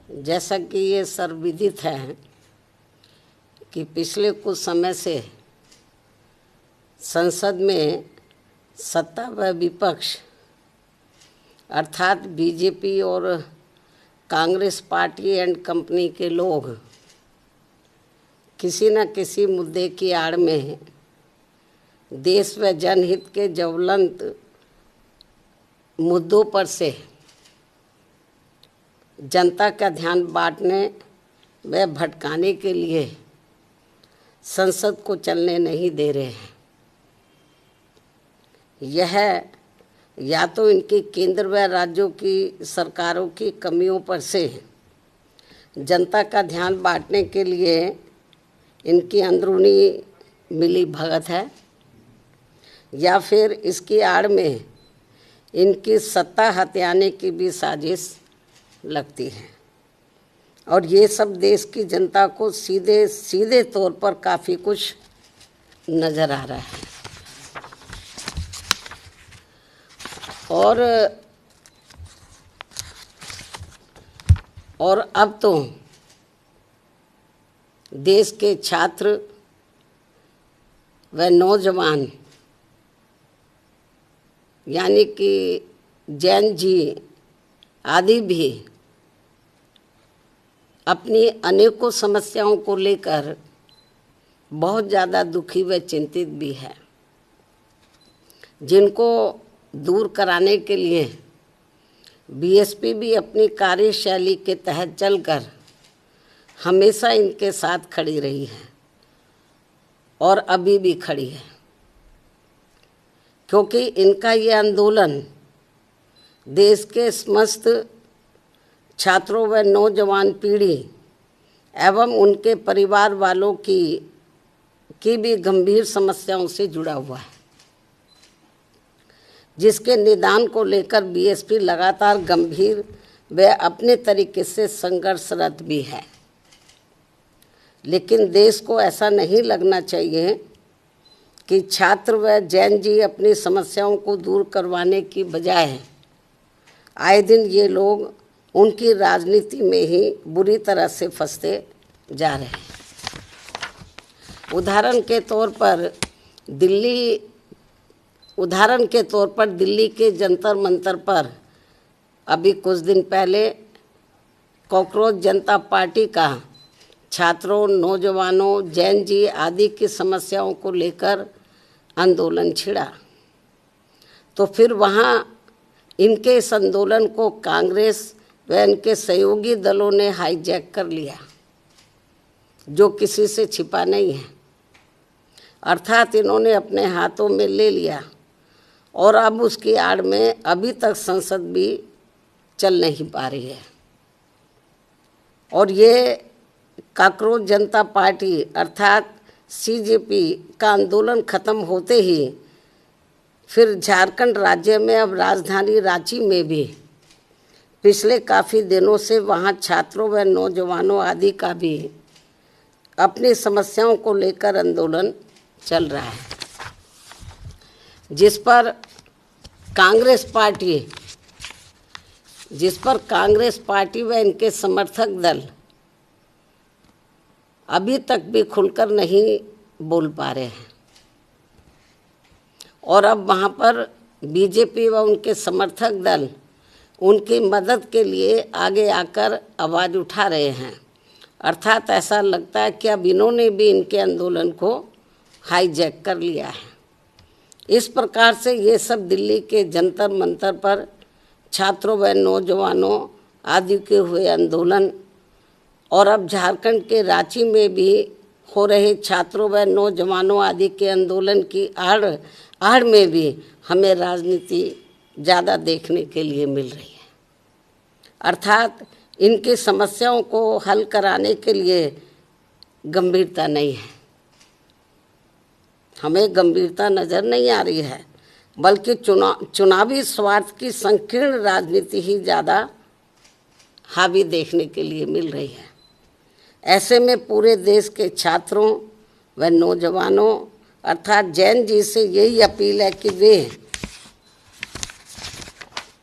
जैसा कि ये सर्वविदित है कि पिछले कुछ समय से संसद में सत्ता व विपक्ष अर्थात बीजेपी और कांग्रेस पार्टी एंड कंपनी के लोग किसी न किसी मुद्दे की आड़ में देश व जनहित के ज्वलंत मुद्दों पर से जनता का ध्यान बांटने व भटकाने के लिए संसद को चलने नहीं दे रहे हैं। यह या तो इनकी केंद्र व राज्यों की सरकारों की कमियों पर से जनता का ध्यान बांटने के लिए इनकी अंदरूनी मिली भगत है, या फिर इसकी आड़ में इनकी सत्ता हथियाने की भी साजिश लगती है। और ये सब देश की जनता को सीधे सीधे तौर पर काफ़ी कुछ नज़र आ रहा है। और अब तो देश के छात्र व नौजवान यानी कि जैन जी आदि भी अपनी अनेकों समस्याओं को लेकर बहुत ज़्यादा दुखी व चिंतित भी है, जिनको दूर कराने के लिए बीएसपी भी अपनी कार्यशैली के तहत चलकर हमेशा इनके साथ खड़ी रही है और अभी भी खड़ी है, क्योंकि इनका ये आंदोलन देश के समस्त छात्रों व नौजवान पीढ़ी एवं उनके परिवार वालों की भी गंभीर समस्याओं से जुड़ा हुआ है, जिसके निदान को लेकर बीएसपी लगातार गंभीर व अपने तरीके से संघर्षरत भी है। लेकिन देश को ऐसा नहीं लगना चाहिए कि छात्र व जैन जी अपनी समस्याओं को दूर करवाने की बजाय आए दिन ये लोग उनकी राजनीति में ही बुरी तरह से फंसते जा रहे हैं। उदाहरण के तौर पर दिल्ली के जंतर मंतर पर अभी कुछ दिन पहले कॉकरोच जनता पार्टी का छात्रों, नौजवानों, जैन जी आदि की समस्याओं को लेकर आंदोलन छिड़ा, तो फिर वहाँ इनके इस आंदोलन को कांग्रेस व इनके सहयोगी दलों ने हाईजैक कर लिया, जो किसी से छिपा नहीं है। अर्थात इन्होंने अपने हाथों में ले लिया और अब उसकी आड़ में अभी तक संसद भी चल नहीं पा रही है। और ये कॉकरोच जनता पार्टी अर्थात सीजेपी का आंदोलन खत्म होते ही फिर झारखंड राज्य में अब राजधानी रांची में भी पिछले काफ़ी दिनों से वहाँ छात्रों व नौजवानों आदि का भी अपनी समस्याओं को लेकर आंदोलन चल रहा है, जिस पर कांग्रेस पार्टी व इनके समर्थक दल अभी तक भी खुलकर नहीं बोल पा रहे हैं। और अब वहाँ पर बीजेपी व उनके समर्थक दल उनकी मदद के लिए आगे आकर आवाज़ उठा रहे हैं। अर्थात ऐसा लगता है कि अब इन्होंने भी इनके आंदोलन को हाईजैक कर लिया है। इस प्रकार से ये सब दिल्ली के जंतर मंतर पर छात्रों व नौजवानों आदि के हुए आंदोलन और अब झारखंड के रांची में भी हो रहे छात्रों व नौजवानों आदि के आंदोलन की आड़ में भी हमें राजनीति ज़्यादा देखने के लिए मिल रही है। अर्थात इनकी समस्याओं को हल कराने के लिए गंभीरता नहीं है, हमें गंभीरता नज़र नहीं आ रही है, बल्कि चुनावी स्वार्थ की संकीर्ण राजनीति ही ज़्यादा हावी देखने के लिए मिल रही है। ऐसे में पूरे देश के छात्रों व नौजवानों अर्थात जैन जी से यही अपील है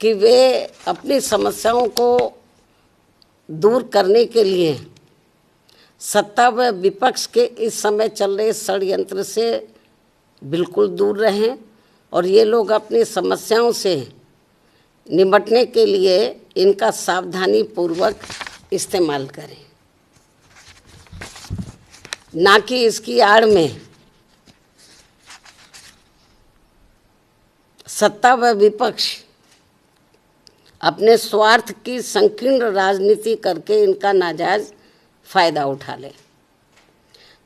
कि वे अपनी समस्याओं को दूर करने के लिए सत्ता व विपक्ष के इस समय चल रहे षड्यंत्र से बिल्कुल दूर रहें और ये लोग अपनी समस्याओं से निपटने के लिए इनका सावधानी पूर्वक इस्तेमाल करें, ना कि इसकी आड़ में सत्ता व विपक्ष अपने स्वार्थ की संकीर्ण राजनीति करके इनका नाजायज फायदा उठा ले।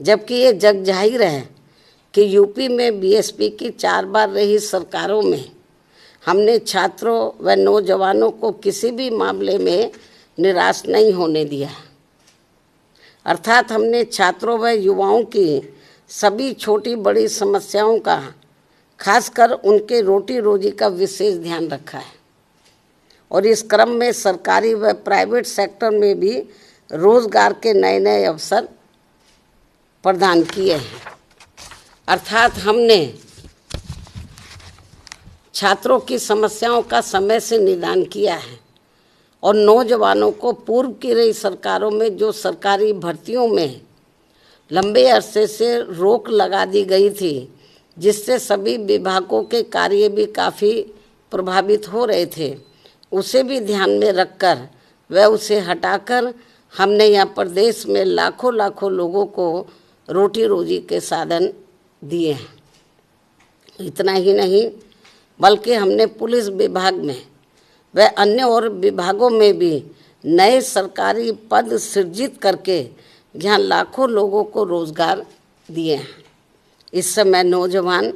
जबकि ये जग जाहिर है कि यूपी में बीएसपी की 4 बार रही सरकारों में हमने छात्रों व नौजवानों को किसी भी मामले में निराश नहीं होने दिया। अर्थात हमने छात्रों व युवाओं की सभी छोटी बड़ी समस्याओं का, खासकर उनके रोटी रोजी का विशेष ध्यान रखा है और इस क्रम में सरकारी व प्राइवेट सेक्टर में भी रोजगार के नए नए अवसर प्रदान किए हैं। अर्थात हमने छात्रों की समस्याओं का समय से निदान किया है और नौजवानों को पूर्व की रही सरकारों में जो सरकारी भर्तियों में लंबे अरसे से रोक लगा दी गई थी, जिससे सभी विभागों के कार्य भी काफ़ी प्रभावित हो रहे थे, उसे भी ध्यान में रखकर व उसे हटाकर हमने यहाँ प्रदेश में लाखों लाखों लोगों को रोटी रोजी के साधन दिए हैं। इतना ही नहीं बल्कि हमने पुलिस विभाग में व अन्य और विभागों में भी नए सरकारी पद सृजित करके यहाँ लाखों लोगों को रोजगार दिए हैं। इस समय नौजवान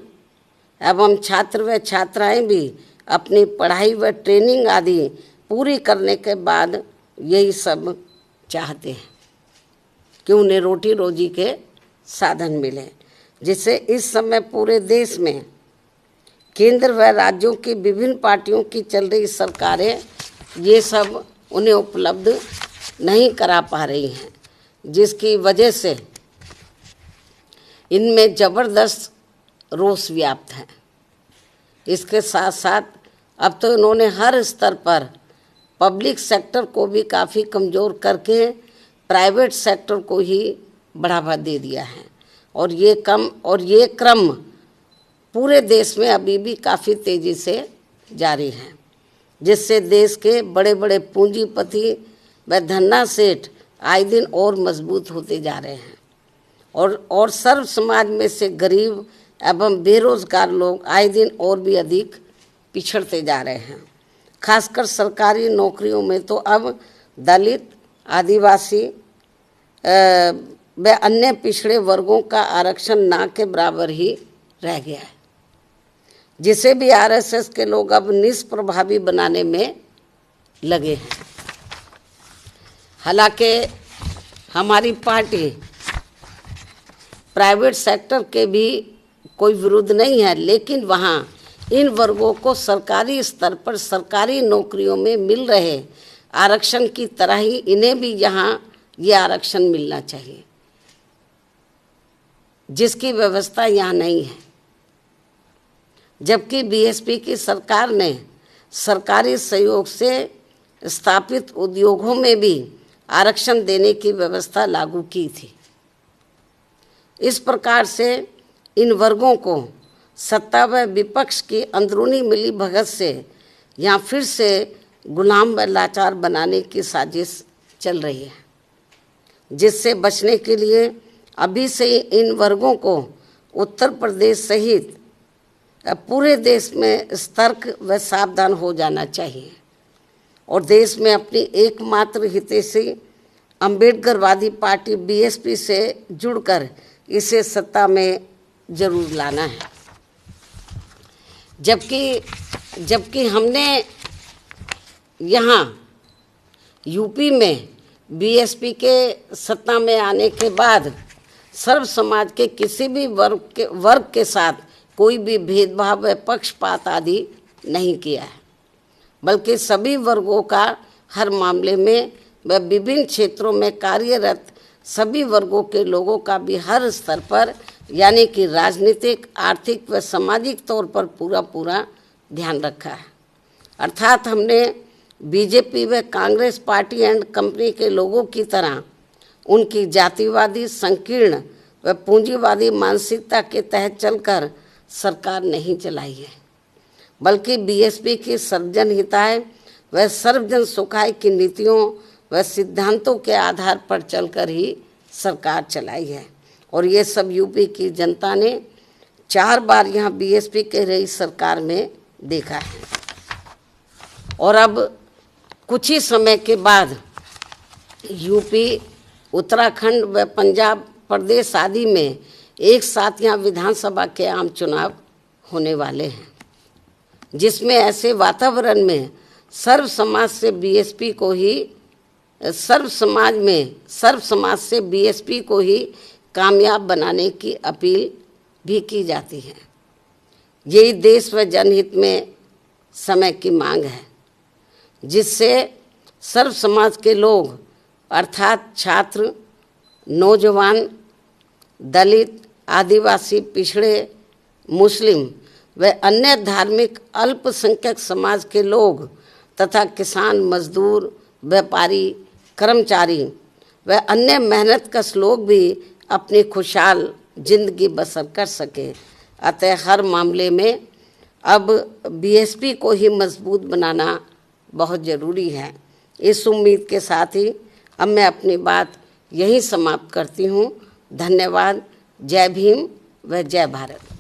एवं छात्र व छात्राएं भी अपनी पढ़ाई व ट्रेनिंग आदि पूरी करने के बाद यही सब चाहते हैं कि उन्हें रोटी रोजी के साधन मिले, जिससे इस समय पूरे देश में केंद्र व राज्यों की विभिन्न पार्टियों की चल रही सरकारें ये सब उन्हें उपलब्ध नहीं करा पा रही हैं, जिसकी वजह से इनमें ज़बरदस्त रोष व्याप्त है। इसके साथ साथ अब तो इन्होंने हर स्तर पर पब्लिक सेक्टर को भी काफ़ी कमज़ोर करके प्राइवेट सेक्टर को ही बढ़ावा दे दिया है और ये क्रम पूरे देश में अभी भी काफ़ी तेज़ी से जारी है, जिससे देश के बड़े बड़े पूंजीपति व धन्ना सेठ आए दिन और मजबूत होते जा रहे हैं और सर्व समाज में से गरीब एवं बेरोजगार लोग आए दिन और भी अधिक पिछड़ते जा रहे हैं। खासकर सरकारी नौकरियों में तो अब दलित, आदिवासी व अन्य पिछड़े वर्गों का आरक्षण ना के बराबर ही रह गया है, जिसे भी आरएसएस के लोग अब निष्प्रभावी बनाने में लगे हैं। हालांकि हमारी पार्टी प्राइवेट सेक्टर के भी कोई विरोध नहीं है, लेकिन वहाँ इन वर्गों को सरकारी स्तर पर सरकारी नौकरियों में मिल रहे आरक्षण की तरह ही इन्हें भी यहाँ ये आरक्षण मिलना चाहिए, जिसकी व्यवस्था यहाँ नहीं है। जबकि बीएसपी की सरकार ने सरकारी सहयोग से स्थापित उद्योगों में भी आरक्षण देने की व्यवस्था लागू की थी। इस प्रकार से इन वर्गों को सत्ता व विपक्ष की अंदरूनी मिलीभगत से यहाँ फिर से गुलाम व लाचार बनाने की साजिश चल रही है, जिससे बचने के लिए अभी से इन वर्गों को उत्तर प्रदेश सहित पूरे देश में सतर्क व सावधान हो जाना चाहिए और देश में अपनी एकमात्र हितैषी अम्बेडकरवादी पार्टी बीएसपी से जुड़कर इसे सत्ता में जरूर लाना है। जबकि हमने यहाँ यूपी में बीएसपी के सत्ता में आने के बाद सर्व समाज के किसी भी वर्ग के साथ कोई भी भेदभाव व पक्षपात आदि नहीं किया है, बल्कि सभी वर्गों का हर मामले में व विभिन्न क्षेत्रों में कार्यरत सभी वर्गों के लोगों का भी हर स्तर पर यानी कि राजनीतिक, आर्थिक व सामाजिक तौर पर पूरा ध्यान रखा है। अर्थात हमने बीजेपी व कांग्रेस पार्टी एंड कंपनी के लोगों की तरह उनकी जातिवादी, संकीर्ण व पूंजीवादी मानसिकता के तहत चलकर सरकार नहीं चलाई है, बल्कि बीएसपी की सर्वजन हिताय व सर्वजन सुखाय की नीतियों व सिद्धांतों के आधार पर चलकर ही सरकार चलाई है। और ये सब यूपी की जनता ने 4 बार यहाँ बीएसपी के रही सरकार में देखा है। और अब कुछ ही समय के बाद यूपी, उत्तराखंड व पंजाब प्रदेश आदि में एक साथ यहाँ विधानसभा के आम चुनाव होने वाले हैं, जिसमें ऐसे वातावरण में सर्व समाज से बीएसपी को ही कामयाब बनाने की अपील भी की जाती है। यही देश व जनहित में समय की मांग है, जिससे सर्व समाज के लोग अर्थात छात्र, नौजवान, दलित, आदिवासी, पिछड़े, मुस्लिम व अन्य धार्मिक अल्पसंख्यक समाज के लोग तथा किसान, मजदूर, व्यापारी, कर्मचारी व अन्य मेहनतकश लोग भी अपनी खुशहाल जिंदगी बसर कर सके। अतः हर मामले में अब बीएसपी को ही मजबूत बनाना बहुत ज़रूरी है। इस उम्मीद के साथ ही अब मैं अपनी बात यहीं समाप्त करती हूँ। धन्यवाद। जय भीम व जय भारत।